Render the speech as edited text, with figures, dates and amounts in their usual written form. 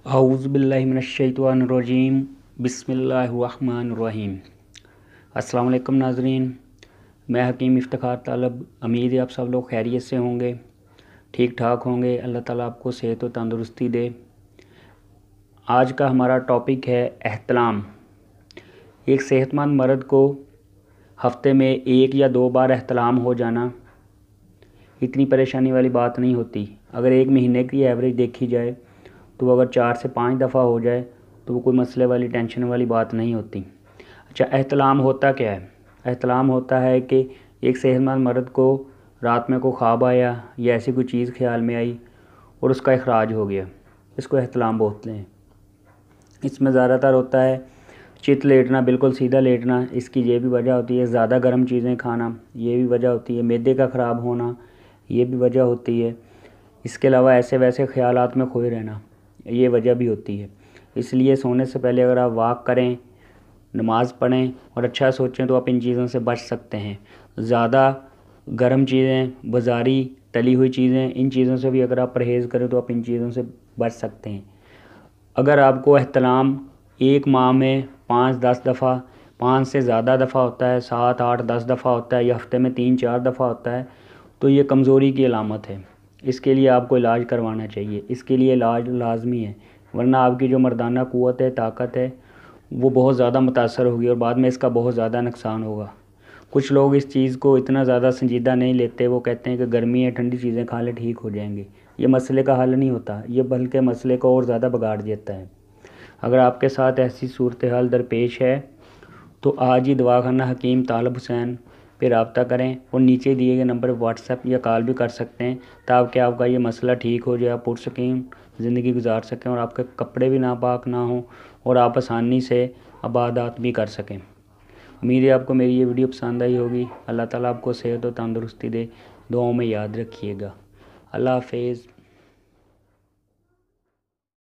औज़ुबिल्लाहिमिनश्शैतानिर्रजीम बिस्मिल्लाहिर्रहमानिर्रहीम। अस्सलाम वालेकुम नाज़रीन, मैं हकीम इफ्तिखार तालब। उम्मीद है आप सब लोग खैरियत से होंगे, ठीक ठाक होंगे। अल्लाह ताला आपको सेहत और तंदुरुस्ती दे। आज का हमारा टॉपिक है एहतलाम। एक सेहतमंद मर्द को हफ्ते में 1 या 2 बार एहतलाम हो जाना इतनी परेशानी वाली बात नहीं होती। अगर एक महीने की एवरेज देखी जाए तो अगर 4 से 5 दफ़ा हो जाए तो वो कोई मसले वाली टेंशन वाली बात नहीं होती। अच्छा, एहतलाम होता क्या है? एहतलाम होता है कि एक सेहतमंद मर्द को रात में को ख्वाब आया या ऐसी कोई चीज़ ख्याल में आई और उसका इखराज हो गया, इसको एहतलाम बोलते हैं। इसमें ज़्यादातर होता है चित लेटना, बिल्कुल सीधा लेटना। इसकी ये भी वजह होती है ज़्यादा गर्म चीज़ें खाना, ये भी वजह होती है मैदे का ख़राब होना, ये भी वजह होती है। इसके अलावा ऐसे वैसे ख़यालात में खोए रहना, ये वजह भी होती है। इसलिए सोने से पहले अगर आप वॉक करें, नमाज़ पढ़ें और अच्छा सोचें तो आप इन चीज़ों से बच सकते हैं। ज़्यादा गर्म चीज़ें, बाज़ारी तली हुई चीज़ें, इन चीज़ों से भी अगर आप परहेज़ करें तो आप इन चीज़ों से बच सकते हैं। अगर आपको एहतलाम एक माह में 5-10 दफ़ा, 5 से ज़्यादा दफ़ा होता है, 7-8-10 दफ़ा होता है या हफ्ते में 3-4 दफ़ा होता है, तो ये कमज़ोरी की अलामत है। इसके लिए आपको इलाज करवाना चाहिए। इसके लिए इलाज लाजमी है, वरना आपकी जो मर्दाना क़ुव्वत है, ताकत है, वो बहुत ज़्यादा मुतासर होगी और बाद में इसका बहुत ज़्यादा नुकसान होगा। कुछ लोग इस चीज़ को इतना ज़्यादा संजीदा नहीं लेते। वो कहते हैं कि गर्मी है, ठंडी चीज़ें खा ले, ठीक हो जाएंगे। ये मसले का हल नहीं होता, ये बल्कि मसले को और ज़्यादा बिगाड़ देता है। अगर आपके साथ ऐसी सूरत हाल दरपेश है तो आज ही दवाखाना हकीम तालब हुसैन पे रब्ता करें और नीचे दिए गए नंबर पर व्हाट्सएप या कॉल भी कर सकते हैं, ताकि आपका ये मसला ठीक हो जाए, आप पुरसकीन ज़िंदगी गुजार सकें और आपके कपड़े भी नापाक ना हों और आप आसानी से इबादत भी कर सकें। उम्मीद है आपको मेरी ये वीडियो पसंद आई होगी। अल्लाह ताला आपको सेहत और तंदुरुस्ती दे। दुआओं में याद रखिएगा। अल्लाह हाफिज़।